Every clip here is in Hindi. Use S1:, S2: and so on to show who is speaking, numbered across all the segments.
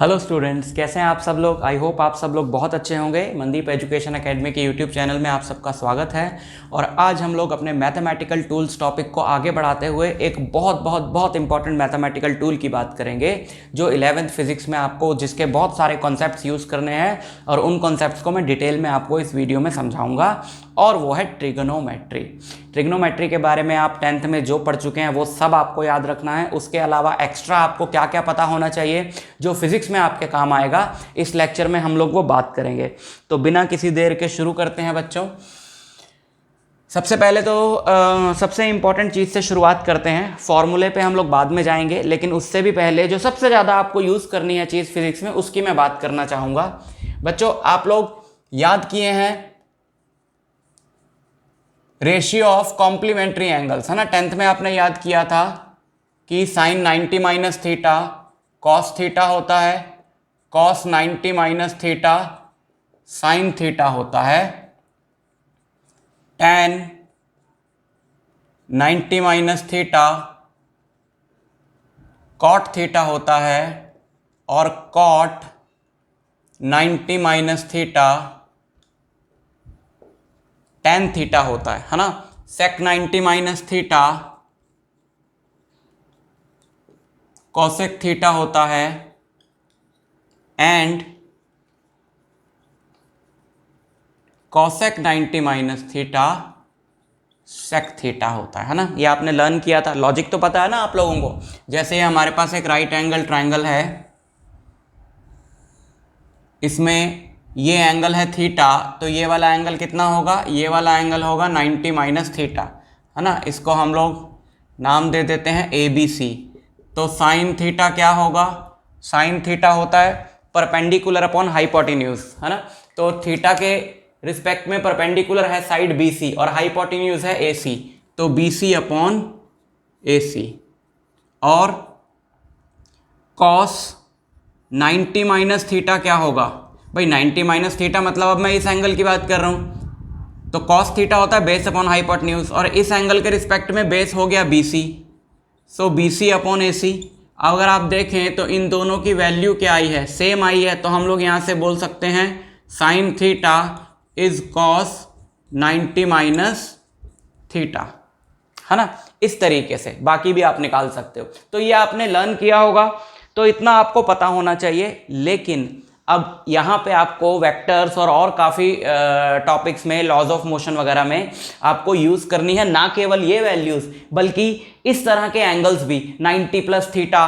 S1: हेलो स्टूडेंट्स, कैसे हैं आप सब लोग। आई होप आप सब लोग बहुत अच्छे होंगे। मनदीप एजुकेशन एकेडमी के यूट्यूब चैनल में आप सबका स्वागत है। और आज हम लोग अपने मैथमेटिकल टूल्स टॉपिक को आगे बढ़ाते हुए एक बहुत इंपॉर्टेंट मैथमेटिकल टूल की बात करेंगे जो 11th फिजिक्स में आपको जिसके बहुत सारे कॉन्सेप्ट्स यूज़ करने हैं और उन कॉन्सेप्ट्स को मैं डिटेल में आपको इस वीडियो में समझाऊंगा, और वो है ट्रिग्नोमेट्री। ट्रिग्नोमेट्री के बारे में आप 10th में जो पढ़ चुके हैं वो सब आपको याद रखना है। उसके अलावा एक्स्ट्रा आपको क्या क्या पता होना चाहिए जो फिजिक्स में आपके काम आएगा, इस लेक्चर में हम लोग वो बात करेंगे। तो बिना किसी देर के शुरू करते हैं बच्चों। सबसे पहले तो सबसे इंपॉर्टेंट चीज़ से शुरुआत करते हैं। फॉर्मूले पे हम लोग बाद में जाएंगे, लेकिन उससे भी पहले जो सबसे ज़्यादा आपको यूज़ करनी है चीज़ फिजिक्स में, उसकी मैं बात करना चाहूँगा। बच्चों, आप लोग याद किए हैं रेशियो ऑफ कॉम्प्लीमेंट्री एंगल्स, है ना। 10th में आपने याद किया था कि sine 90 minus theta cos theta होता है, cos 90 minus theta sine theta होता है, tan 90 minus theta cot theta होता है, और cot 90 minus theta tan theta होता है ना। sec 90 minus theta cosec theta होता है, and cosec 90 minus theta sec theta होता है ना। ये आपने लर्न किया था, लॉजिक तो पता है ना आप लोगों को। जैसे हमारे पास एक राइट एंगल ट्रायंगल है, इसमें ये एंगल है थीटा, तो ये वाला एंगल कितना होगा, ये वाला एंगल होगा 90 माइनस थीटा, है ना। इसको हम लोग नाम दे देते हैं ABC। तो साइन थीटा क्या होगा, साइन थीटा होता है परपेंडिकुलर अपॉन हाइपोटेन्यूज, है ना। तो थीटा के रिस्पेक्ट में परपेंडिकुलर है साइड BC और हाइपोटेन्यूज है AC, तो BC अपॉन AC। और कॉस 90 माइनस थीटा क्या होगा भाई, 90 माइनस थीटा मतलब अब मैं इस एंगल की बात कर रहा हूं, तो कॉस थीटा होता है बेस अपॉन हाइपोटेन्यूज, और इस एंगल के रिस्पेक्ट में बेस हो गया BC, सो BC अपॉन AC। अगर आप देखें तो इन दोनों की वैल्यू क्या आई है, सेम आई है, तो हम लोग यहां से बोल सकते हैं sine theta is cos 90 minus theta, है ना। इस तरीके से बाकी भी आप निकाल सकते हो। तो ये आपने लर्न किया होगा, तो इतना आपको पता होना चाहिए। लेकिन अब यहाँ पे आपको वेक्टर्स और काफ़ी टॉपिक्स में, लॉज ऑफ मोशन वगैरह में आपको यूज़ करनी है ना केवल ये वैल्यूज़, बल्कि इस तरह के एंगल्स भी। 90 प्लस थीटा,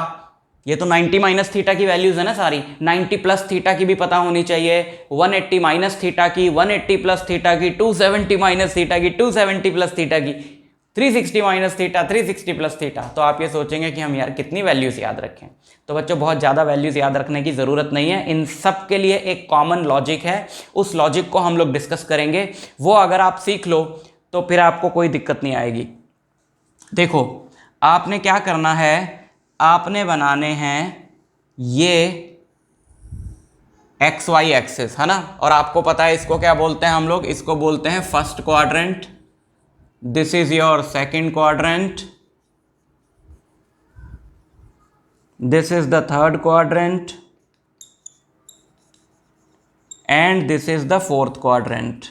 S1: ये तो 90 माइनस थीटा की वैल्यूज़ है ना सारी, 90 प्लस थीटा की भी पता होनी चाहिए, 180 माइनस थीटा की, 180 प्लस थीटा की, 270 माइनस थीटा की, 270 प्लस थीटा की, 360 माइनस थीटा, 360 प्लस थीटा। तो आप ये सोचेंगे कि हम यार कितनी वैल्यूज़ याद रखें। तो बच्चों, बहुत ज़्यादा वैल्यूज़ याद रखने की ज़रूरत नहीं है। इन सब के लिए एक कॉमन लॉजिक है, उस लॉजिक को हम लोग डिस्कस करेंगे। वो अगर आप सीख लो तो फिर आपको कोई दिक्कत नहीं आएगी। देखो, आपने क्या करना है, आपने बनाने हैं ये XY एक्सिस, है ना। और आपको पता है इसको क्या बोलते हैं हम लोग, इसको बोलते हैं first quadrant. This is your second quadrant. This is the third quadrant. And this is the fourth quadrant.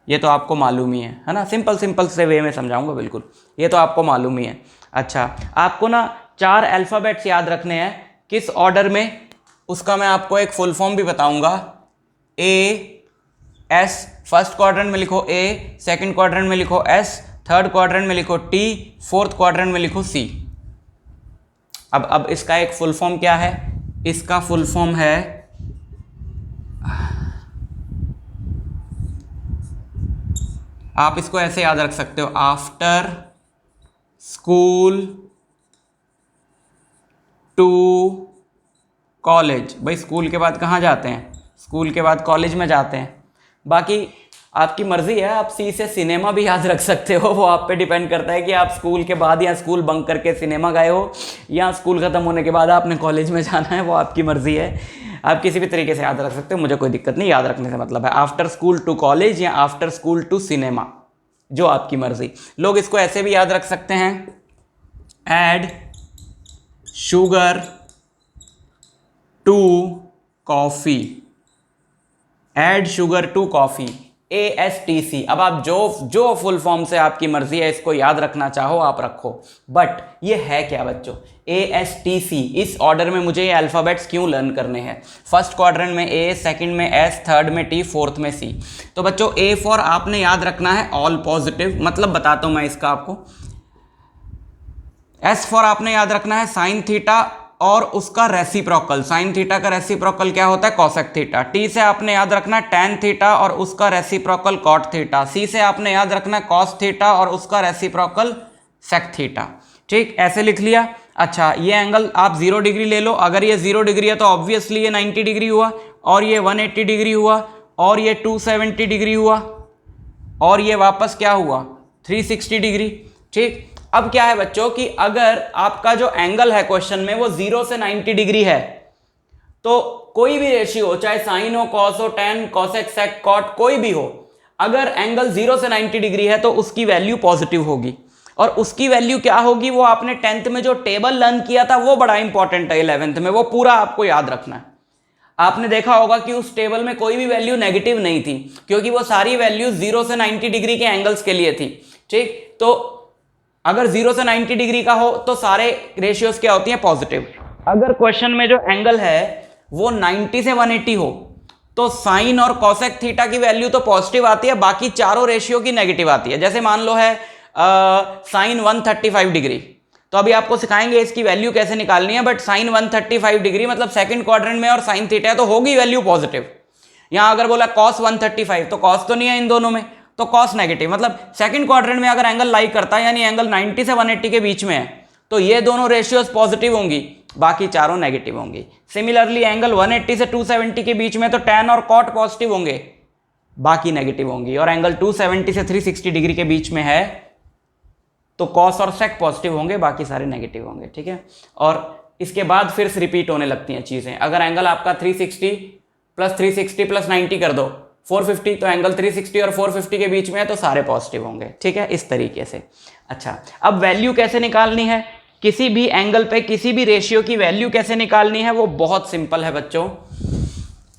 S1: ये तो आपको मालूम ही है ना। सिंपल से वे में समझाऊंगा, बिल्कुल ये तो आपको मालूम ही है। अच्छा, आपको ना 4 अल्फ़ाबेट्स याद रखने हैं। किस ऑर्डर में, उसका मैं आपको एक फुल फॉर्म भी बताऊंगा। AS, फर्स्ट क्वाड्रेंट में लिखो A, सेकंड क्वाड्रेंट में लिखो S, थर्ड क्वाड्रेंट में लिखो T, फोर्थ क्वाड्रेंट में लिखो C। अब इसका एक फुल फॉर्म क्या है, इसका फुल फॉर्म है, आप इसको ऐसे याद रख सकते हो, आफ्टर स्कूल टू कॉलेज। भाई स्कूल के बाद कहाँ जाते हैं, स्कूल के बाद कॉलेज में जाते हैं। बाकी आपकी मर्जी है, आप सी से सिनेमा भी याद रख सकते हो, वो आप पे डिपेंड करता है कि आप स्कूल के बाद या स्कूल बंक करके सिनेमा गए हो, या स्कूल ख़त्म होने के बाद आपने कॉलेज में जाना है, वो आपकी मर्जी है। आप किसी भी तरीके से याद रख सकते हो, मुझे कोई दिक्कत नहीं, याद रखने से मतलब है आफ्टर स्कूल टू कॉलेज या आफ्टर स्कूल टू सिनेमा, जो आपकी मर्जी। लोग इसको ऐसे भी याद रख सकते हैं, add sugar to coffee, add sugar to coffee, ASTC। अब आप जो फुल फॉर्म से आपकी मर्जी है इसको याद रखना चाहो आप रखो, बट ये है क्या बच्चों, ASTC। इस ऑर्डर में मुझे ये अल्फ़ाबेट्स क्यों लर्न करने हैं? फर्स्ट क्वाड्रेंट में A, सेकंड में S, थर्ड में T, फोर्थ में C। तो बच्चों A फॉर आपने याद रखना है ऑल पॉजिटिव, मतलब बताता हूं मैं इसका आपको। S फॉर आपने याद रखना है साइन थीटा और उसका रेसिप्रोकल। साइन थीटा का रेसिप्रोकल क्या होता है? Cosec theta. टी से आपने याद रखना है टैन थीटा और उसका रेसिप्रोकल कॉट थीटा। सी से आपने याद रखना है कॉस थीटा और उसका रेसिप्रोकल सेक थीटा। ठीक, ऐसे लिख लिया। अच्छा, ये एंगल आप 0 डिग्री ले लो। अगर ये 0 डिग्री है तो ऑब्वियसली ये 90 डिग्री हुआ, और ये 180 डिग्री हुआ, और ये 270 डिग्री हुआ, और ये वापस क्या हुआ? 360 डिग्री। ठीक, अब क्या है बच्चों कि अगर आपका जो एंगल है क्वेश्चन में वो 0 से 90 डिग्री है, तो कोई भी रेशियो हो, चाहे साइन हो, कॉस हो, टैन, कोसेक, सेक, कॉट, कोई भी हो, अगर एंगल 0 से 90 डिग्री है तो उसकी वैल्यू पॉजिटिव होगी। और उसकी वैल्यू क्या होगी? वो आपने 10th में जो टेबल लर्न किया था वो बड़ा इंपॉर्टेंट है 11th में, वो पूरा आपको याद रखना है। आपने देखा होगा कि उस टेबल में कोई भी वैल्यू नेगेटिव नहीं थी, क्योंकि वो सारी वैल्यू 0 से 90 डिग्री के एंगल्स के लिए थी। ठीक, तो अगर 0 से 90 डिग्री का हो तो सारे रेशियोज क्या होती हैं? पॉजिटिव। अगर क्वेश्चन में जो एंगल है वो 90 से 180 हो तो साइन और कॉसेक थीटा की वैल्यू तो पॉजिटिव आती है, बाकी चारों रेशियो की नेगेटिव आती है। जैसे मान लो है साइन 135 डिग्री, तो अभी आपको सिखाएंगे इसकी वैल्यू कैसे निकालनी है, बट साइन 135 डिग्री मतलब सेकंड क्वाड्रेंट में और साइन थीटा है तो होगी वैल्यू पॉजिटिव। यहां अगर बोला कॉस 135 तो कॉस तो नहीं है इन दोनों में, तो कॉस नेगेटिव, मतलब सेकंड क्वाड्रेंट में अगर एंगल लाई करता है यानी एंगल 90 से 180 के बीच में है तो ये दोनों रेशियोज पॉजिटिव होंगी, बाकी चारों नेगेटिव होंगी। सिमिलरली एंगल 180 से 270 के बीच में तो टैन और कॉट पॉजिटिव होंगे, बाकी नेगेटिव होंगी। और एंगल 270 से 360 डिग्री के बीच में है तो कॉस और सेक पॉजिटिव होंगे, बाकी सारे नेगेटिव होंगे। ठीक है, और इसके बाद फिर से रिपीट होने लगती हैं चीजें। अगर एंगल आपका 360 प्लस 360 प्लस 90 कर दो 450, तो एंगल 360 और 450 के बीच में है तो सारे पॉजिटिव होंगे। ठीक है, इस तरीके से। अच्छा, अब वैल्यू कैसे निकालनी है किसी भी एंगल पे, किसी भी रेशियो की वैल्यू कैसे निकालनी है? वो बहुत सिंपल है बच्चों।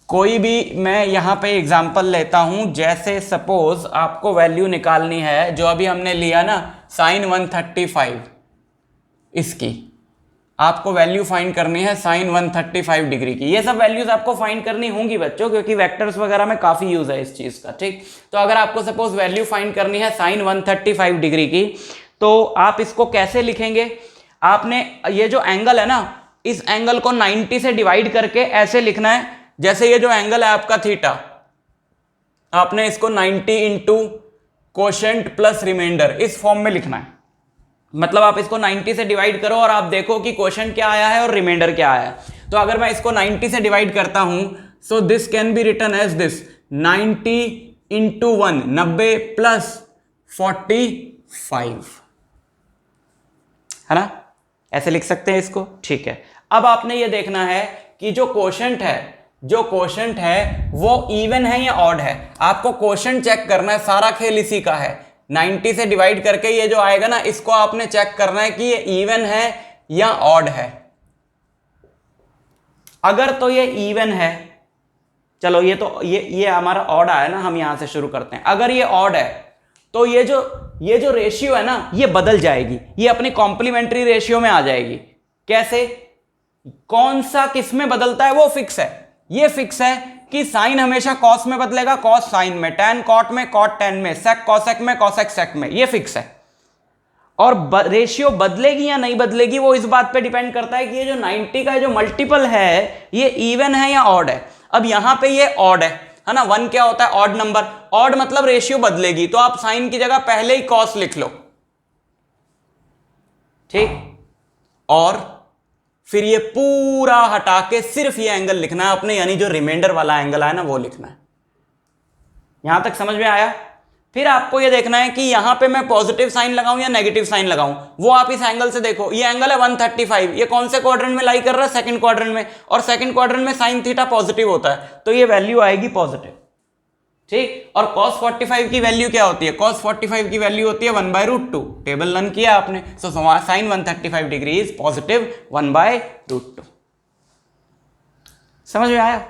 S1: कोई भी, मैं यहाँ पे एग्जांपल लेता हूँ, जैसे सपोज आपको वैल्यू निकालनी है जो अभी हमने लिया ना साइन 135, इसकी आपको वैल्यू फाइंड करनी है साइन 135 डिग्री की। ये सब वैल्यूज आपको फाइंड करनी होंगी बच्चों, क्योंकि वेक्टर्स वगैरह में काफी यूज है इस चीज का। ठीक, तो अगर आपको सपोज वैल्यू फाइंड करनी है साइन 135 डिग्री की, तो आप इसको कैसे लिखेंगे? आपने ये जो एंगल है ना, इस एंगल को 90 से डिवाइड करके ऐसे लिखना है, जैसे ये जो एंगल है आपका थीटा, आपने इसको 90 इंटू कोशेंट प्लस रिमाइंडर इस फॉर्म में लिखना है। मतलब आप इसको 90 से डिवाइड करो और आप देखो कि क्वोशंट क्या आया है और रिमाइंडर क्या आया है। तो अगर मैं इसको 90 से डिवाइड करता हूं, so this can be written as this 90 into 1, 90 plus 45, है ना? ऐसे लिख सकते हैं इसको। ठीक है, अब आपने ये देखना है कि जो क्वोशंट है वो इवन है या ऑड है। आपको क्वोशंट चेक करना है, सारा खेल इसी का है। 90 से डिवाइड करके ये जो आएगा ना, इसको आपने चेक करना है कि ये इवन है या ऑड है। अगर तो ये इवन है, चलो ये तो ये हमारा ऑड आया ना, हम यहां से शुरू करते हैं। अगर ये ऑड है तो ये जो रेशियो है ना, ये बदल जाएगी, ये अपनी कॉम्प्लीमेंट्री रेशियो में आ जाएगी। कैसे? कौन सा किस में बदलता है वो फिक्स है। ये फिक्स है कि साइन हमेशा कॉस में बदलेगा, कॉस साइन में, टैन कॉट में, कॉट टैन में, सेक कॉसेक में, कॉसेक सेक में, ये फिक्स है। और रेशियो बदलेगी या नहीं बदलेगी वो इस बात पे डिपेंड करता है कि ये जो 90 का जो मल्टीपल है ये इवन है या ऑड है। अब यहां पे ये ऑड है ना, 1 क्या होता है? Odd number. ऑड मतलब रेशियो बदलेगी, तो आप साइन की जगह पहले ही कॉस लिख लो। ठीक, और फिर ये पूरा हटा के सिर्फ ये एंगल लिखना है अपने, यानी जो रिमाइंडर वाला एंगल है ना वो लिखना है। यहां तक समझ में आया? फिर आपको ये देखना है कि यहां पे मैं पॉजिटिव साइन लगाऊं या नेगेटिव साइन लगाऊं, वो आप इस एंगल से देखो। ये एंगल है 135, ये कौन से क्वाड्रेंट में लाई कर रहा है? सेकंड क्वाड्रेंट में, और सेकंड क्वाड्रेंट में साइन थीटा पॉजिटिव होता है, तो ये वैल्यू आएगी पॉजिटिव। ठीक, और cos 45 की वैल्यू क्या होती है? cos 45 की वैल्यू होती है 1/√2। टेबल लर्न किया आपने, so sine 135 degree is positive 1/√2। समझ में आया?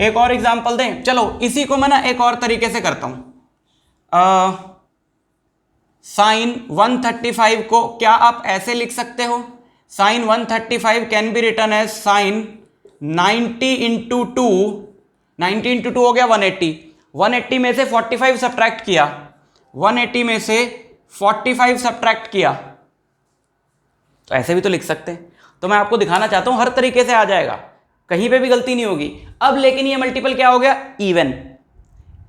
S1: एक और एग्जांपल दें, चलो इसी को मैं ना एक और तरीके से करता हूं। साइन 135 को क्या आप ऐसे लिख सकते हो? Sine 135 can be written as sine 90 into two, 90 into two हो गया 180, 180 में से 45 सब्ट्रैक्ट किया, 180 में से 45 सब्ट्रैक्ट किया, तो ऐसे भी तो लिख सकते हैं। तो मैं आपको दिखाना चाहता हूं हर तरीके से आ जाएगा, कहीं पे भी गलती नहीं होगी। अब लेकिन ये मल्टीपल क्या हो गया? इवन।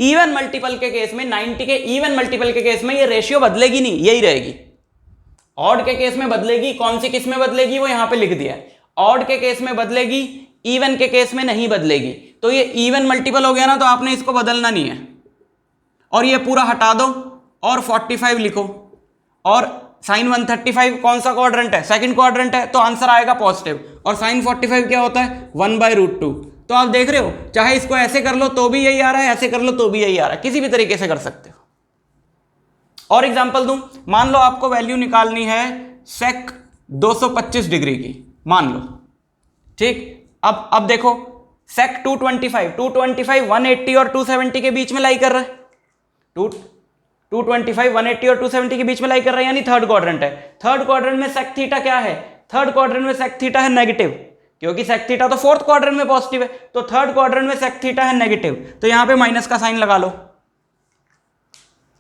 S1: इवन मल्टीपल के केस में, 90 के इवन मल्टीपल के केस में ये रेशियो बदलेगी नहीं, यही रहेगी। ऑड के केस में बदलेगी, कौन सी किस में बदलेगी वो यहां पे लिख दिया है। ऑड के केस में बदलेगी, इवन के केस में नहीं बदलेगी। तो ये इवन मल्टीपल हो गया ना, तो आपने इसको बदलना नहीं है, और ये पूरा हटा दो और 45 लिखो। और साइन 135 कौन सा क्वाड्रेंट है? सेकंड क्वाड्रेंट है, तो आंसर आएगा पॉजिटिव। और साइन 45 क्या होता है? 1/√2। तो आप देख रहे हो, चाहे इसको ऐसे कर लो तो भी यही आ रहा है, ऐसे कर लो तो भी यही आ रहा है, किसी भी तरीके से कर सकते हो। और एग्जांपल दूं, मान लो आपको वैल्यू निकालनी है सेक 225 डिग्री की, मान लो, ठीक। अब देखो, सेक 225 180 और 270 के बीच में लाई कर रहा है। 225 180 और 270 के बीच में लाई कर रहा है, यानी थर्ड क्वाड्रेंट है। थर्ड क्वाड्रेंट में सेक थीटा क्या है? थर्ड क्वाड्रेंट में सेक थीटा है नेगेटिव, क्योंकि सेक थीटा तो फोर्थ क्वाड्रेंट में पॉजिटिव है, तो थर्ड क्वाड्रेंट में सेक थीटा है नेगेटिव, तो यहां पे माइनस का साइन लगा लो,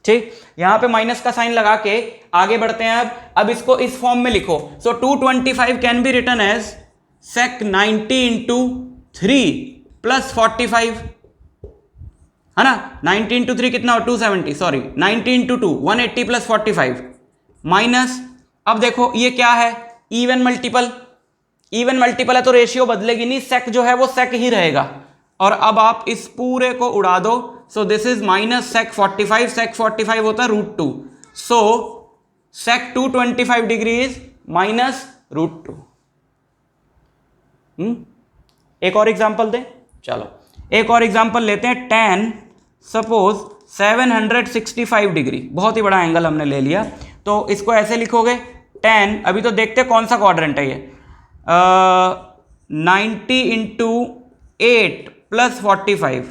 S1: ठीक। यहां पे माइनस का साइन लगा के आगे बढ़ते हैं। अब इसको इस फॉर्म में लिखो। So 225 can be written as sec 90 into 3 plus 45, है ना। 90 इंटू 3 कितना हो? 270, सॉरी 90 इंटू 2 180 प्लस 45 माइनस, अब देखो ये क्या है? Even multiple. इवन मल्टीपल है तो रेशियो बदलेगी नहीं, सेक जो है वो सेक ही रहेगा। और अब आप इस पूरे को उड़ा दो, so this is minus sec 45, sec 45 होता है √2, so sec 225 degree is minus √2। एक और एग्जांपल दें, चलो एक और एग्जांपल लेते हैं। tan सपोज 765 डिग्री, बहुत ही बड़ा एंगल हमने ले लिया, तो इसको ऐसे लिखोगे tan, अभी तो देखते हैं कौन सा क्वाड्रेंट है ये, 90 इंटू 8 प्लस 45,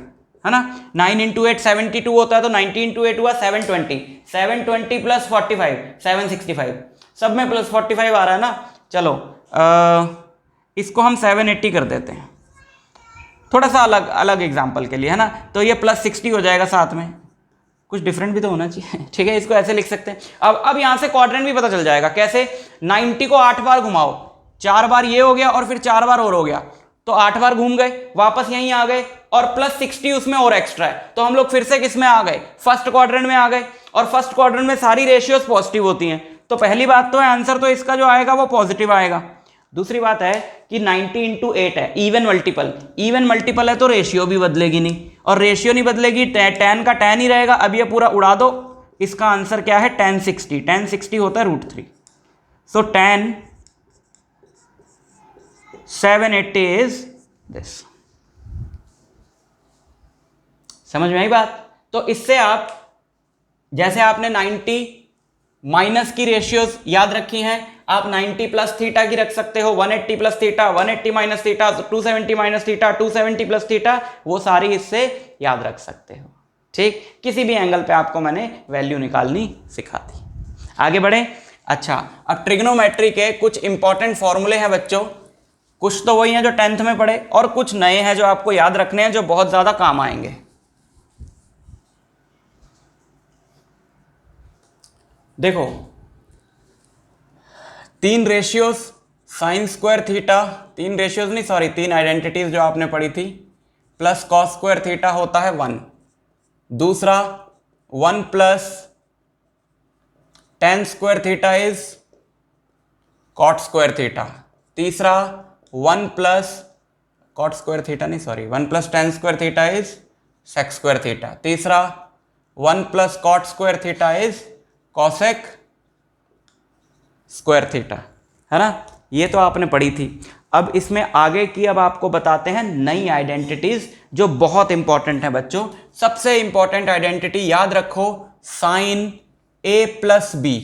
S1: है ना। 9 इंटू 8 72 होता है, तो 90 इंटू 8 हुआ 720, 720 प्लस 45 765, सब में प्लस 45 आ रहा है ना। चलो इसको हम 780 कर देते हैं, थोड़ा सा अलग अलग एग्जाम्पल के लिए, है ना। तो ये प्लस 60 हो जाएगा, साथ में कुछ डिफरेंट भी तो होना चाहिए, ठीक है। इसको ऐसे लिख सकते हैं। अब यहां से क्वाड्रेंट भी पता चल जाएगा कैसे। 90 को 8 बार घुमाओ, 4 बार ये हो गया और फिर 4 बार और हो गया, तो 8 बार घूम गए, वापस यहीं आ गए, और प्लस 60 उसमें और एक्स्ट्रा है, तो हम लोग फिर से किस में आ गए? फर्स्ट क्वाड्रेंट में आ गए। और फर्स्ट क्वाड्रेंट में सारी रेशियोज पॉजिटिव होती हैं, तो पहली बात तो है आंसर तो इसका जो आएगा वो पॉजिटिव आएगा। दूसरी बात है कि 90 इंटू 8 है, इवन मल्टीपल, इवन मल्टीपल है तो रेशियो भी बदलेगी नहीं, और रेशियो नहीं बदलेगी, tan का tan ही रहेगा। अब ये पूरा उड़ा दो, इसका आंसर क्या है? tan 60 होता है √3, सो tan 780 इज दिस। समझ में आई बात? तो इससे आप, जैसे आपने 90 माइनस की रेशियोज याद रखी हैं, आप 90 प्लस थीटा की रख सकते हो, 180 plus theta, 180 minus theta, 270 minus theta, 270 plus theta, वो सारी इससे याद रख सकते हो, ठीक। किसी भी एंगल पे आपको मैंने वैल्यू निकालनी सिखा दी। आगे बढ़े। अच्छा, अब ट्रिग्नोमेट्री के कुछ इंपॉर्टेंट फॉर्मूले हैं बच्चों, कुछ तो वही हैं जो 10th में पढ़े, और कुछ नए हैं जो आपको याद रखने हैं, जो बहुत ज्यादा काम आएंगे। देखो, 3 ratios sign square theta, 3 ratios नहीं सॉरी 3 आइडेंटिटीज जो आपने पढ़ी थी, प्लस कॉस स्क्वायर थीटा होता है 1, दूसरा 1 plus tan square theta is cot square theta, तीसरा 1 प्लस कॉट स्क्वायर थीटा नहीं sorry 1 plus tan square theta is sec square theta, तीसरा 1 plus cot square theta is cosec square theta, है ना। ये तो आपने पढ़ी थी। अब इसमें आगे की अब आपको बताते हैं नई आइडेंटिटीज जो बहुत इंपॉर्टेंट है बच्चों। सबसे इंपॉर्टेंट आइडेंटिटी याद रखो, sine a plus b.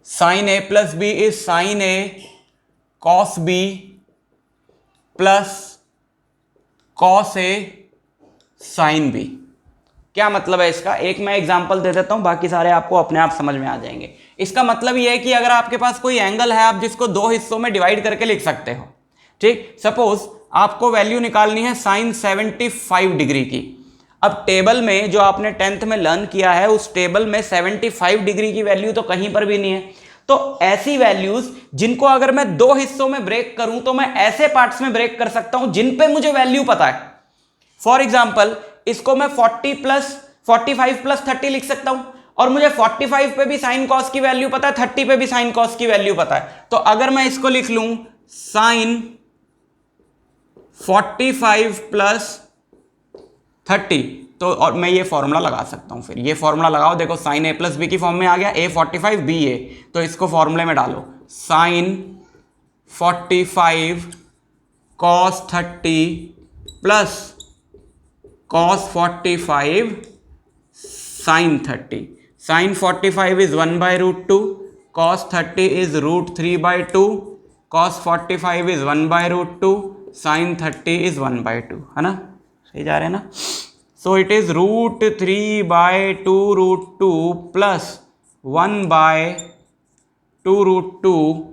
S1: Sine a plus b is sine a cos b plus cos a sine b. क्या मतलब है इसका, एक मैं एग्जांपल दे देता हूं, बाकी सारे आपको अपने आप समझ में आ जाएंगे। इसका मतलब यह है कि अगर आपके पास कोई एंगल है, आप जिसको दो हिस्सों में डिवाइड करके लिख सकते हो। ठीक, सपोज आपको वैल्यू निकालनी है साइन 75 डिग्री की। अब टेबल में जो आपने 10th में लर्न किया है, उस टेबल में 75 डिग्री की वैल्यू तो कहीं पर भी नहीं है। तो ऐसी वैल्यूज जिनको अगर मैं दो हिस्सों में ब्रेक करूं तो मैं ऐसे पार्ट्स में ब्रेक कर सकता हूं जिन पे मुझे वैल्यू पता है। फॉर एग्जाम्पल इसको मैं 45 प्लस 30 लिख सकता हूं, और मुझे 45 पे भी साइन कॉस की वैल्यू पता है, 30 पे भी साइन कॉस की वैल्यू पता है। तो अगर मैं इसको लिख लूं साइन 45 प्लस 30, तो और मैं ये फॉर्मूला लगा सकता हूं। फिर ये फॉर्मूला लगाओ, देखो साइन ए प्लस बी की फॉर्म में आ गया, ए 45 बी ए। तो इसको फॉर्मूले में डालो, sine 45 cos 30 plus cos 45 sin 30. Sin 45 is 1 by root 2, cos 30 is root 3 by 2, cos 45 is 1 by root 2, sin 30 is 1 by 2, है ना, सही जा रहे हैं ना। So it is root 3 by 2 root 2 plus 1 by 2 root 2,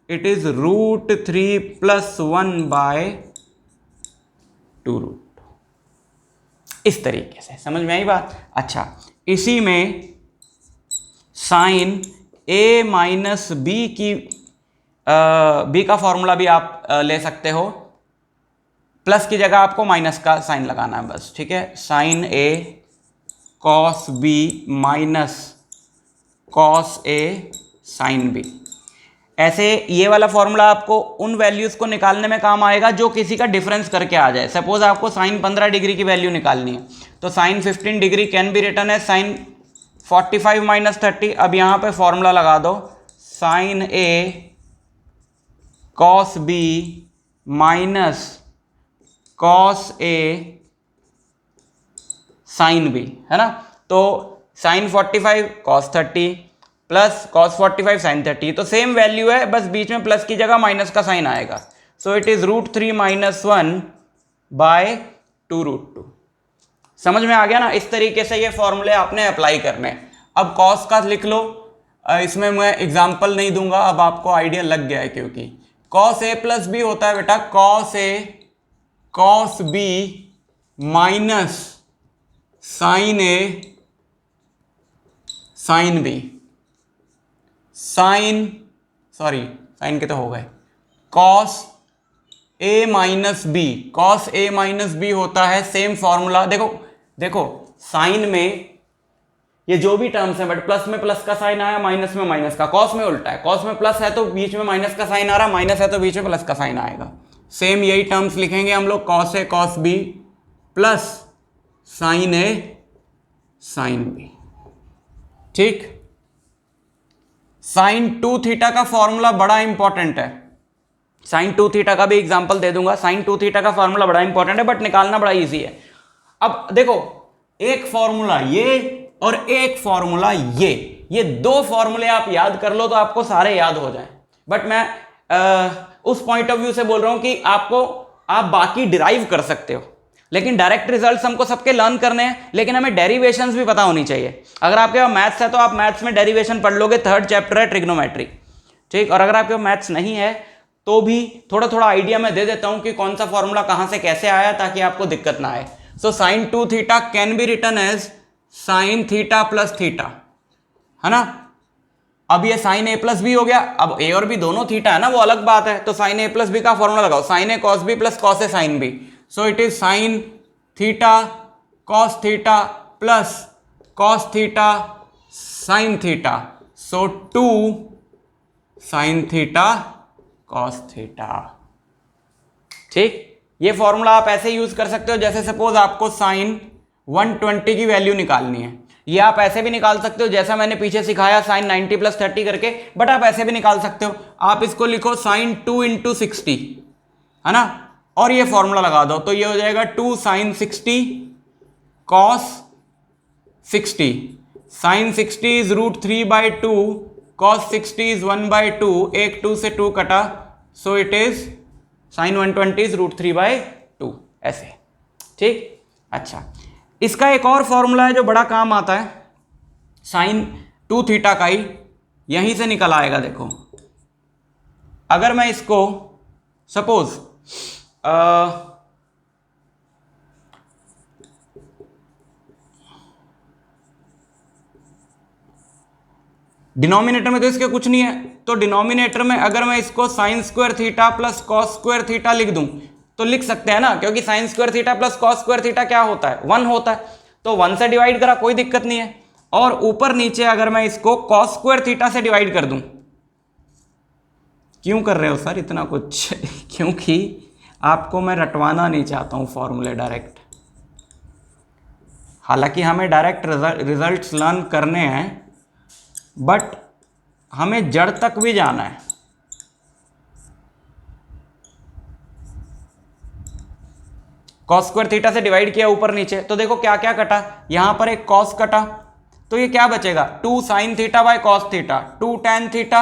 S1: it is root 3 plus 1 by 2 root। इस तरीके से समझ में आई बात। अच्छा, इसी में साइन ए माइनस बी की बी का फॉर्मूला भी आप ले सकते हो। प्लस की जगह आपको माइनस का साइन लगाना है बस, ठीक है। Sign a cos b minus cos a sine B. ऐसे ये वाला फॉर्मूला आपको उन वैल्यूज को निकालने में काम आएगा जो किसी का डिफरेंस करके आ जाए। सपोज आपको साइन 15 डिग्री की वैल्यू निकालनी है, तो sine 15 degree can be written है साइन 45 माइनस 30। अब यहाँ पे फॉर्मूला लगा दो, sine a cos b minus cos a sine b, है ना। तो sine 45 cos 30 plus cos 45 sine 30, तो सेम वैल्यू है, बस बीच में प्लस की जगह माइनस का साइन आएगा। So it is root 3 minus 1 by 2 root 2। समझ में आ गया ना। इस तरीके से ये फॉर्मूले आपने अप्लाई करने। अब कॉस का लिख लो, इसमें मैं एग्जाम्पल नहीं दूंगा, अब आपको आइडिया लग गया है, क्योंकि कॉस ए प्लस बी होता है बेटा cos A cos b minus sign A sine B. Sign के तो हो गए, cos A minus B, cos A minus B होता है सेम फॉर्मूला। देखो साइन में ये जो भी टर्म्स है, बट प्लस में प्लस का साइन आया, माइनस में माइनस का। कॉस में उल्टा है, कॉस में प्लस है तो बीच में माइनस का साइन आ रहा, माइनस है तो बीच में प्लस का साइन आएगा। सेम यही टर्म्स लिखेंगे हम लोग, cos A cos b plus sign A sine B. ठीक, साइन 2 थीटा का फॉर्मूला बड़ा इंपॉर्टेंट है। साइन 2 थीटा का भी एग्जांपल दे दूंगा। साइन 2 थीटा का फॉर्मूला बड़ा इंपॉर्टेंट है, बट निकालना बड़ा इजी है। अब देखो, एक फॉर्मूला ये और एक फॉर्मूला ये दो फॉर्मूले आप याद कर लो तो आपको सारे याद हो जाएं। बट मैं उस पॉइंट ऑफ व्यू से बोल रहा हूं कि आप बाकी डिराइव कर सकते हो, लेकिन डायरेक्ट रिजल्ट्स हमको सबके लर्न करने हैं, लेकिन हमें डेरिवेशंस भी पता होनी चाहिए। अगर आपके पास मैथ्स है तो आप मैथ्स में डेरिवेशन पढ़ लोगे, 3rd चैप्टर है ट्रिग्नोमेट्री, ठीक। और अगर आपके पास मैथ्स नहीं है तो भी थोड़ा थोड़ा आइडिया मैं दे देता हूं कि कौन सा फॉर्मूला कहां से कैसे आया, ताकि आपको दिक्कत ना आए। So sine 2 theta can be written as sine theta plus theta, है ना। अब ये साइन ए प्लस बी हो गया। अब ए और बी दोनों थीटा है ना, वो अलग बात है। तो साइन ए प्लस बी का फॉर्मूला लगाओ, sine a cos b plus cos a sine b. So it is sine theta cos theta plus cos theta sine theta. So 2 sine theta cos theta. ठीक, ये फॉर्मूला आप ऐसे यूज कर सकते हो, जैसे सपोज आपको साइन 120 की वैल्यू निकालनी है, ये आप ऐसे भी निकाल सकते हो जैसा मैंने पीछे सिखाया साइन 90 प्लस 30 करके, बट आप ऐसे भी निकाल सकते हो। आप इसको लिखो साइन 2 इंटू 60, है ना, और ये फॉर्मूला लगा दो, तो ये हो जाएगा 2 sine 60 cos 60। Sine 60 is root 3 by 2, cos 60 is 1 by 2, एक 2 से 2 कटा, so it is sine 120 is √3/2 ऐसे, ठीक। अच्छा, इसका एक और फॉर्मूला है जो बड़ा काम आता है, साइन 2 थीटा का ही यहीं से निकल आएगा। देखो अगर मैं इसको सपोज डिनोमिनेटर में तो इसके कुछ नहीं है, तो डिनोमिनेटर में अगर मैं इसको sign square theta plus cos square theta लिख दूं तो लिख सकते हैं ना, क्योंकि sign square theta plus cos square theta क्या होता है, 1 होता है, तो 1 से डिवाइड करा कोई दिक्कत नहीं है। और ऊपर नीचे अगर मैं इसको कॉस स्क्वायर थीटा से डिवाइड कर दूं, क्यों कर रहे हो सर इतना कुछ क्योंकि आपको मैं रटवाना नहीं चाहता हूं फॉर्मूले डायरेक्ट। हालांकि हमें डायरेक्ट रिजल्ट्स लर्न करने हैं, बट हमें जड़ तक भी जाना है। कॉस स्क्वायर थीटा से डिवाइड किया ऊपर नीचे, तो देखो क्या क्या कटा, यहां पर एक कॉस कटा, तो ये क्या बचेगा, 2 sine theta by cos theta, 2 tan theta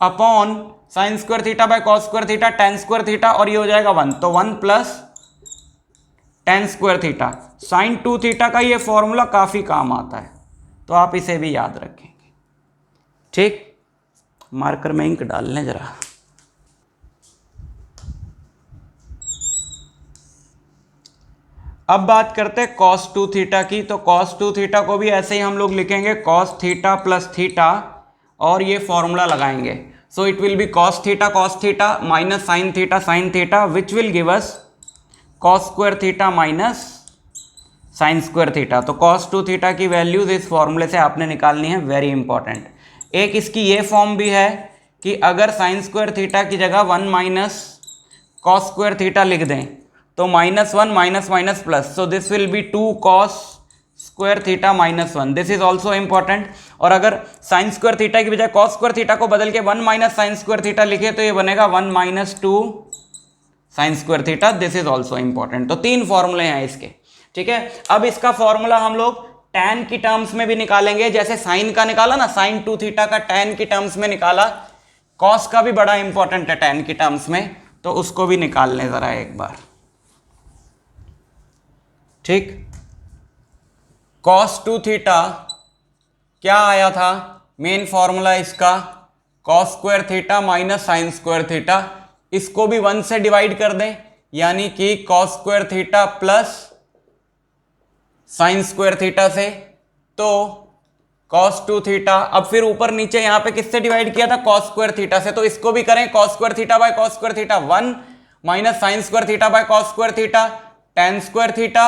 S1: upon sine square theta by cos square theta, tan square theta, और ये हो जाएगा 1, तो 1 plus tan square theta. Sine 2 theta का ये फॉर्मूला काफी काम आता है, तो आप इसे भी याद रखेंगे, ठीक। मार्कर में इंक डाल लें जरा। अब बात करते हैं cos 2 थीटा की, तो cos 2 थीटा को भी ऐसे ही हम लोग लिखेंगे cos थीटा प्लस थीटा, और ये फॉर्मूला लगाएंगे। So it will be cos theta minus sine theta which will give us cos square theta minus sign square theta. तो cos 2 थीटा की वैल्यूज इस फॉर्मूले से आपने निकालनी है, वेरी इंपॉर्टेंट। एक इसकी ये फॉर्म भी है कि अगर साइन स्क्वायर थीटा की जगह 1 माइनस कॉस स्क्वायर थीटा लिख दें तो -1 minus minus plus, so this will be 2 cos square theta minus 1, this is also important. और अगर साइन स्क्वायर थीटा की बजाय कॉस स्क्वायर थीटा को बदल के 1 माइनस साइन स्क्वायर थीटा लिखे तो ये बनेगा 1 minus 2 sign square theta, this is also important. तो 3 फॉर्मूले हैं इसके, ठीक है। अब इसका फॉर्मूला हम लोग टैन की टर्म्स में भी निकालेंगे, जैसे साइन का निकाला ना, साइन 2 थीटा का टैन की टर्म्स में निकाला, कॉस का भी बड़ा इंपॉर्टेंट है टैन की टर्म्स में, तो उसको भी निकाल लें जरा एक बार, ठीक। cos 2 थीटा क्या आया था, मेन फॉर्मूला इसका cos square theta minus sign square theta, इसको भी 1 से डिवाइड कर दें, यानी कि cos square theta plus sign square theta से, तो cos 2 थीटा, अब फिर ऊपर नीचे यहां पे किससे डिवाइड किया था, cos स्क्वायर थीटा से, तो इसको भी करें cos square theta bye cos square theta 1 minus sign square theta bye cos square theta, tan square theta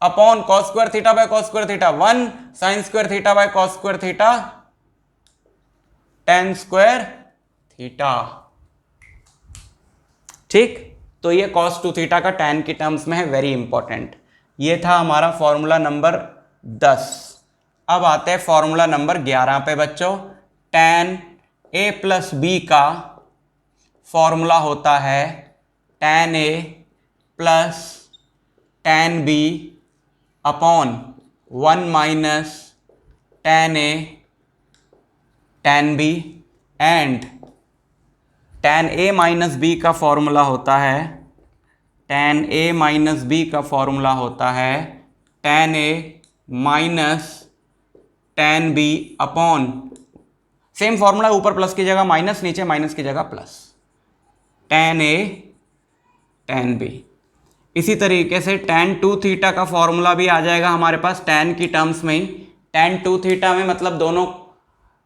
S1: upon cos square theta bye cos square theta 1 sign square theta bye cos square theta tan square theta, ठीक। तो ये cos 2 थीटा का tan की टर्म्स में है, वेरी इंपॉर्टेंट। ये था हमारा फॉर्मूला नंबर 10। अब आते हैं फॉर्मूला नंबर 11 पे बच्चों। tan a प्लस बी का फॉर्मूला होता है tan a plus tan b upon 1 minus tan a tan b, and tan a minus b का फॉर्मूला होता है, tan a माइनस b का फॉर्मूला होता है tan a minus tan b upon, same formula, ऊपर प्लस की जगह माइनस, नीचे माइनस की जगह plus, tan a tan b। इसी तरीके से tan 2 थीटा का फॉर्मूला भी आ जाएगा हमारे पास tan की टर्म्स में ही। tan 2 थीटा में मतलब दोनों,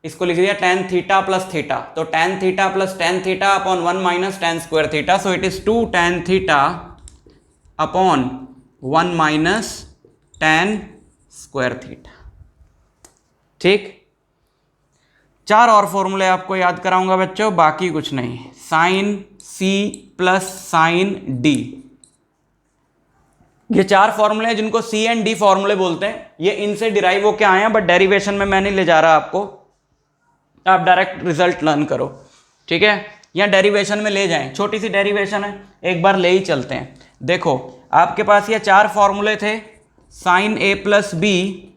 S1: इसको लिख दिया tan थीटा प्लस थीटा, तो tan theta plus tan theta upon 1 minus tan square theta, so it is 2 tan theta upon 1 minus tan square theta, ठीक। 4 और फॉर्मूले आपको याद कराऊंगा बच्चों, बाकी कुछ नहीं। Sine C plus sine D, ये 4 फॉर्मूले हैं जिनको C एंड D फॉर्मूले बोलते हैं। ये इनसे डिराइव होके आए हैं, बट डेरिवेशन में मैं नहीं ले जा रहा आपको, आप डायरेक्ट रिजल्ट लर्न करो, ठीक है। या डेरिवेशन में ले जाएं, छोटी सी डेरिवेशन है, एक बार ले ही चलते हैं। देखो आपके पास ये 4 फॉर्मूले थे, साइन A प्लस बी,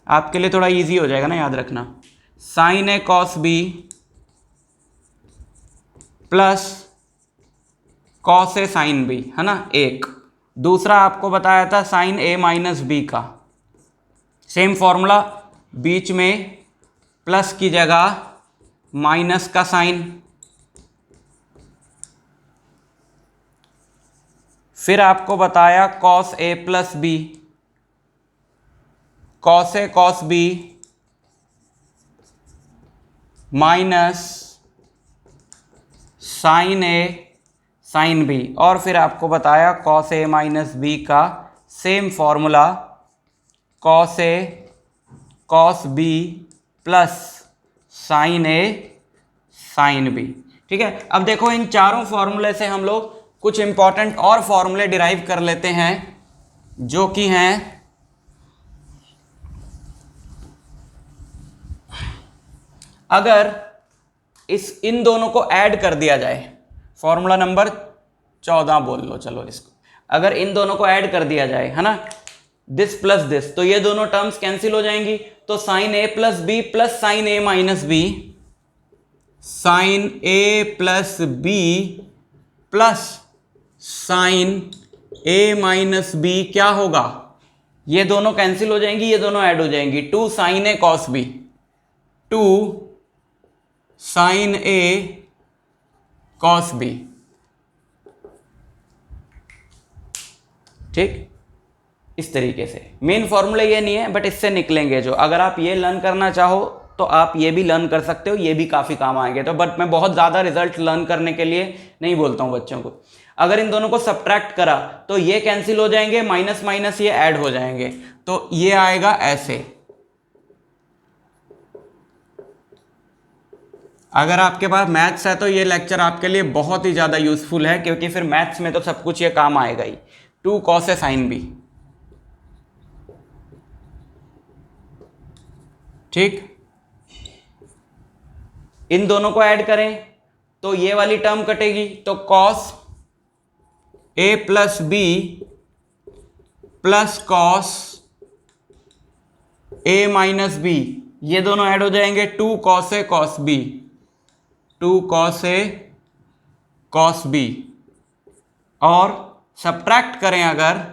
S1: आपके लिए थोड़ा इजी हो जाएगा ना याद रखना, sine A cos B plus cos a sine b, है ना एक। दूसरा आपको बताया था साइन ए माइनस बी का, सेम फॉर्मूला, बीच में प्लस की जगह माइनस का साइन। फिर आपको बताया cos A plus B, cos A cos b minus sign A sine B. और फिर आपको बताया कॉस ए माइनस बी का same formula, cos A cos b plus sign A sine B. ठीक है, अब देखो इन चारों फॉर्मूले से हम लोग कुछ इंपॉर्टेंट और फॉर्मूले डिराइव कर लेते हैं, जो कि हैं अगर इन दोनों को ऐड कर दिया जाए, फॉर्मूला नंबर 14 बोल लो चलो इसको, अगर इन दोनों को ऐड कर दिया जाए, है ना, दिस प्लस दिस, तो ये दोनों टर्म्स कैंसिल हो जाएंगी। तो sine a plus b plus sign a minus B, sign a plus b plus sign a minus B क्या होगा, ये दोनों कैंसिल हो जाएंगी, ये दोनों ऐड हो जाएंगी। 2 sign a cos B, 2 sign a cos B. ठीक, इस तरीके से। मेन फॉर्मूला ये नहीं है, बट इससे निकलेंगे जो, अगर आप ये लर्न करना चाहो तो आप ये भी लर्न कर सकते हो, ये भी काफ़ी काम आएंगे। तो बट मैं बहुत ज़्यादा रिजल्ट लर्न करने के लिए नहीं बोलता हूँ बच्चों को। अगर इन दोनों को सब्ट्रैक्ट करा तो ये कैंसिल हो जाएंगे, माइनस माइनस ये ऐड हो जाएंगे, तो ये आएगा ऐसे। अगर आपके पास मैथ्स है तो ये लेक्चर आपके लिए बहुत ही ज़्यादा यूजफुल है, क्योंकि फिर मैथ्स में तो सब कुछ ये काम आएगा ही। 2 कॉस ए साइन बी। ठीक, इन दोनों को ऐड करें तो ये वाली टर्म कटेगी, तो cos A plus b plus cos A minus B, ये दोनों ऐड हो जाएंगे। 2 cos A cos B, 2 cos A cos B. और सब्ट्रैक्ट करें अगर,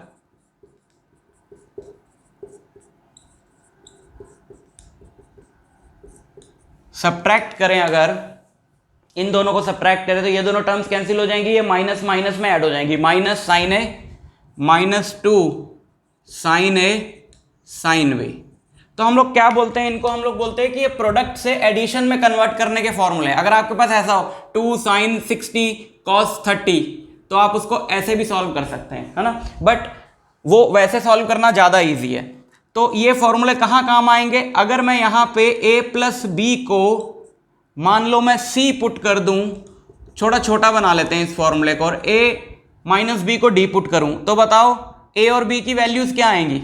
S1: सब्ट्रैक्ट करें अगर, इन दोनों को सब्ट्रैक्ट करें तो ये दोनों टर्म्स कैंसिल हो जाएंगी, ये माइनस माइनस में ऐड हो जाएंगी। Minus sign a minus 2 sign A sine B. तो हम लोग क्या बोलते हैं इनको, हम लोग बोलते हैं कि ये प्रोडक्ट से एडिशन में कन्वर्ट करने के फॉर्मूले हैं। अगर आपके पास ऐसा हो 2 साइन 60 कॉस 30, तो आप उसको ऐसे भी सॉल्व कर सकते हैं, है ना, बट वो वैसे सॉल्व करना ज़्यादा ईजी है। तो ये फॉर्मूले कहाँ काम आएंगे, अगर मैं यहाँ पे a प्लस बी को मान लो मैं c पुट कर दूं, छोटा छोटा बना लेते हैं इस फॉर्मूले को, और a माइनस बी को d पुट करूं, तो बताओ a और b की वैल्यूज क्या आएंगी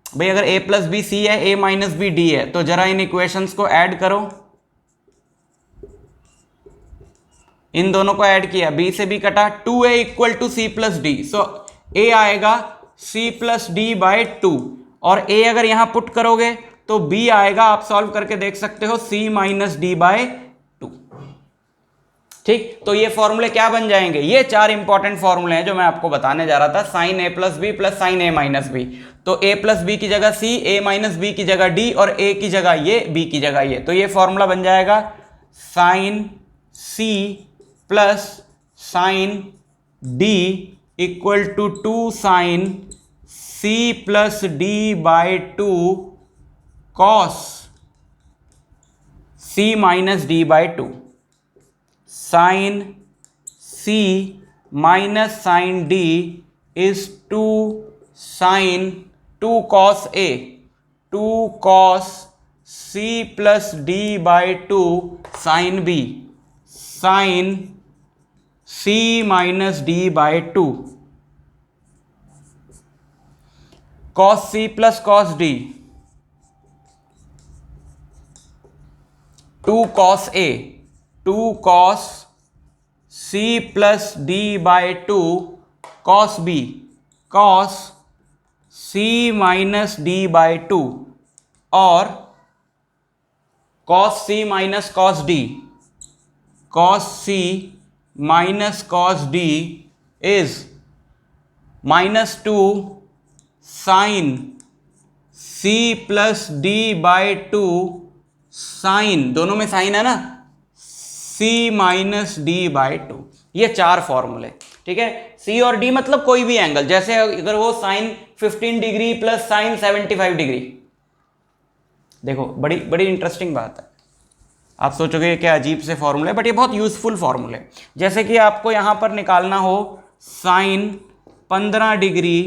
S1: भाई। अगर a प्लस बी c है, a माइनस बी d है, तो जरा इन इक्वेशंस को ऐड करो। इन दोनों को ऐड किया, b से b कटा, 2a equal to c plus d, so a आएगा c प्लस डी बाई 2, और a अगर यहां पुट करोगे तो b आएगा, आप सॉल्व करके देख सकते हो, c माइनस डी बाई 2। ठीक, तो ये फॉर्मूले क्या बन जाएंगे, ये 4 इंपॉर्टेंट फॉर्मूले हैं जो मैं आपको बताने जा रहा था। Sine a plus b plus sine a minus b, तो a प्लस बी की जगह c, a माइनस बी की जगह d, और a की जगह ये, b की जगह ये। तो ये फॉर्मूला बन जाएगा sine c plus sine d equal to 2 sine c plus d by 2 cos c minus d by 2। Sine c minus sine d is 2 sine 2 cos a, 2 cos c plus d by 2 sine b, sine c minus d by 2 cos c plus cos d, 2 cos a, 2 cos c plus d by 2 cos b, cos c minus d by 2, और cos c minus cos d, cos c minus cos d is -2 sine C plus d by 2 sine, दोनों में साइन है ना, सी माइनस डी बाय 2। ये 4 फॉर्मूले, ठीक है। सी और डी मतलब कोई भी एंगल, जैसे अगर वो sine 15 degree plus sine 75 degree. देखो बड़ी बड़ी इंटरेस्टिंग बात है, आप सोचोगे क्या अजीब से फॉर्मूले, बट ये बहुत यूजफुल फॉर्मूले। जैसे कि आपको यहां पर निकालना हो sine 15 degree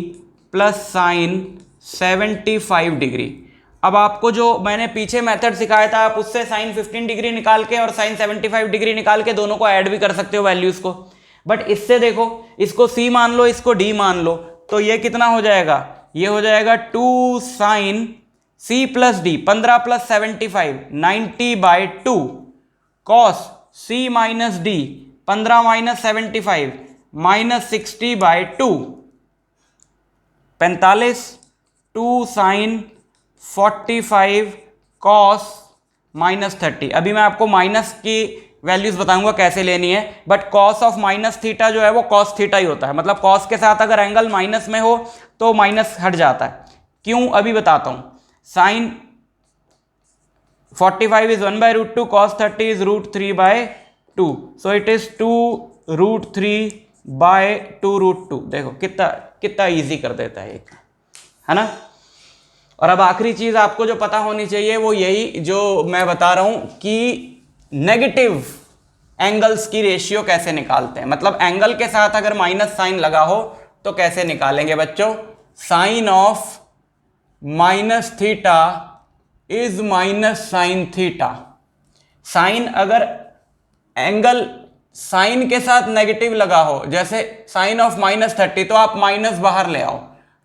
S1: plus sine 75 degree. अब आपको जो मैंने पीछे मेथड सिखाया था, आप उससे साइन 15 डिग्री निकाल के और साइन 75 डिग्री निकाल के दोनों को ऐड भी कर सकते हो वैल्यूज को। बट इससे देखो, इसको सी मान लो, इसको डी मान लो, तो ये कितना हो जाएगा, ये हो जाएगा 2 sine C plus D 15 plus 75 90 by 2 cos C minus D 15 minus 75 minus 60 by 2 45 2 sine 45 cos minus 30। अभी मैं आपको माइनस की वैल्यूज बताऊंगा कैसे लेनी है, but cos of minus theta जो है वो कॉस थीटा ही होता है। मतलब कॉस के साथ अगर एंगल माइनस में हो तो माइनस हट जाता है। क्यों, अभी बताता हूं। Sine 45 is 1/√2, cos 30 is √3/2, so it is 2√3/2√2। देखो कितना इजी कर देता है एक, है ना। और अब आखिरी चीज आपको जो पता होनी चाहिए वो यही जो मैं बता रहा हूं कि नेगेटिव एंगल्स की रेशियो कैसे निकालते हैं। मतलब एंगल के साथ अगर माइनस साइन लगा हो तो कैसे निकालेंगे बच्चों। Sine of minus theta is minus sine theta. Sine अगर एंगल साइन के साथ नेगेटिव लगा हो, जैसे साइन ऑफ -30, तो आप माइनस बाहर ले आओ,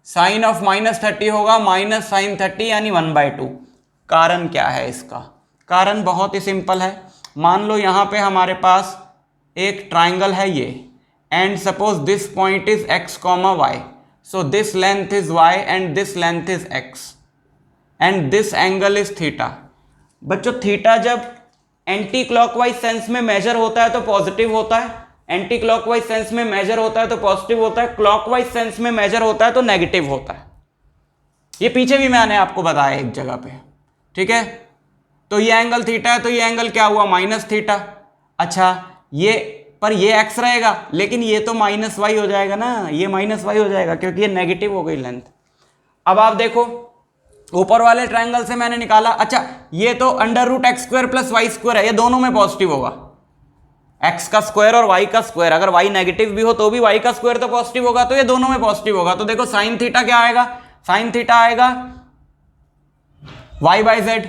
S1: साइन ऑफ -30 होगा माइनस साइन 30 यानी 1/2। कारण क्या है इसका, कारण बहुत ही सिंपल है। मान लो यहां पे हमारे पास एक ट्राइंगल है ये, and suppose this point is x, y, so this length is y and this length is x and this angle is theta। बच्चों थीटा जब एंटी क्लॉकवाइज सेंस में मेजर होता है तो पॉजिटिव होता है, एंटी क्लॉकवाइज सेंस में मेजर होता है तो पॉजिटिव होता है, क्लॉकवाइज सेंस में मेजर होता है तो नेगेटिव होता है। ये पीछे भी मैंने आपको बताया एक जगह पे, ठीक है। तो ये एंगल थीटा है तो ये एंगल क्या हुआ, माइनस थीटा। अच्छा ये पर ये x रहेगा, लेकिन ये तो माइनस वाई हो जाएगा ना, ये माइनस वाई हो जाएगा क्योंकि ये नेगेटिव हो गई लेंथ। अब आप देखो ऊपर वाले ट्रायंगल से मैंने निकाला, अच्छा ये तो √x² + y² है, ये दोनों में पॉजिटिव होगा, x का स्क्वायर और y का स्क्वायर। अगर y नेगेटिव भी हो तो भी y का स्क्वायर तो पॉजिटिव होगा, तो ये दोनों में पॉजिटिव होगा। तो देखो साइन थीटा क्या आएगा, साइन थीटा आएगा y/z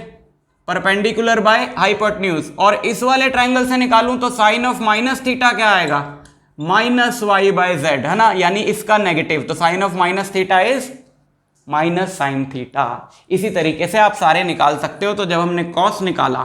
S1: परपेंडिकुलर बाय हाइपोटेन्यूज। और इस वाले ट्रायंगल से निकालूं तो साइन ऑफ माइनस थीटा क्या आएगा, -y/z, है ना, यानी इसका नेगेटिव। तो sine of minus theta is minus sine theta. इसी तरीके से आप सारे निकाल सकते हो। तो जब हमने कॉस निकाला,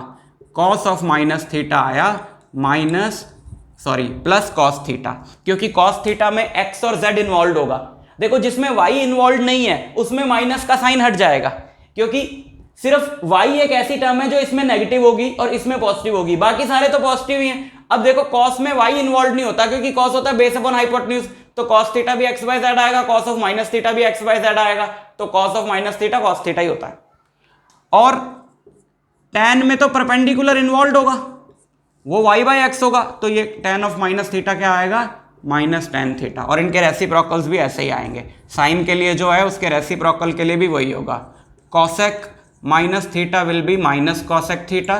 S1: कॉस ऑफ माइनस थीटा आया प्लस कॉस थीटा, क्योंकि कॉस थीटा में x और z इन्वॉल्व होगा। देखो जिसमें y इन्वॉल्व नहीं है उसमें माइनस का साइन हट जाएगा, क्योंकि सिर्फ y एक ऐसी टर्म है जो इसमें नेगेटिव होगी और इसमें पॉजिटिव होगी, बाकी सारे तो पॉजिटिव ही हैं। अब देखो कॉस में y इन्वॉल्व नहीं होता, क्योंकि कॉस होता है बेस अपॉन हाइपोटेन्यूज, तो कॉस थीटा भी x/z आएगा, कॉस ऑफ माइनस थीटा भी x/z आएगा, तो cos of minus theta cos theta ही होता है। और tan में तो परपेंडिकुलर इन्वॉल्व होगा, वो y/x होगा, तो ये tan ऑफ माइनस थीटा क्या आएगा, -tan थीटा। और इनके रेसिप्रोकल्स भी ऐसे ही आएंगे। साइन के लिए जो है उसके रेसिप्रोकल के लिए भी वही होगा, cosec minus theta will be minus cosec theta.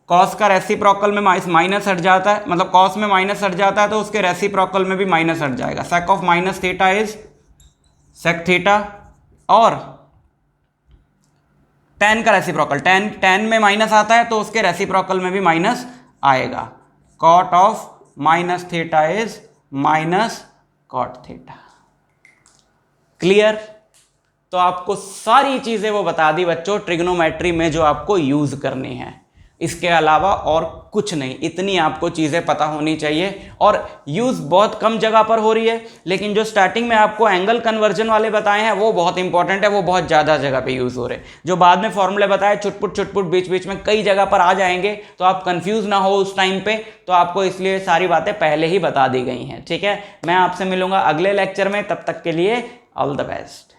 S1: Cos का रेसिप्रोकल में माइनस हट जाता है, मतलब कॉस में माइनस हट जाता है तो उसके रेसिप्रोकल में भी माइनस हट जाएगा। Sec of minus theta is sec theta. और tan का रेसिप्रोकल, tan में माइनस आता है तो उसके रेसिप्रोकल में भी माइनस आएगा। Cot of minus theta is minus cot theta. Clear? तो आपको सारी चीजें वो बता दी बच्चों ट्रिग्नोमेट्री में जो आपको यूज करनी है। इसके अलावा और कुछ नहीं। इतनी आपको चीज़ें पता होनी चाहिए। और यूज़ बहुत कम जगह पर हो रही है, लेकिन जो स्टार्टिंग में आपको एंगल कन्वर्जन वाले बताए हैं वो बहुत इंपॉर्टेंट है, वो बहुत ज़्यादा जगह पे यूज़ हो रहे हैं। जो बाद में फॉर्मूले बताए छुटपुट छुटपुट बीच बीच में कई जगह पर आ जाएंगे, तो आप कंफ्यूज ना हो उस टाइम पे, तो आपको इसलिए सारी बातें पहले ही बता दी गई हैं। ठीक है, मैं आपसे मिलूंगा अगले लेक्चर में, तब तक के लिए ऑल द बेस्ट।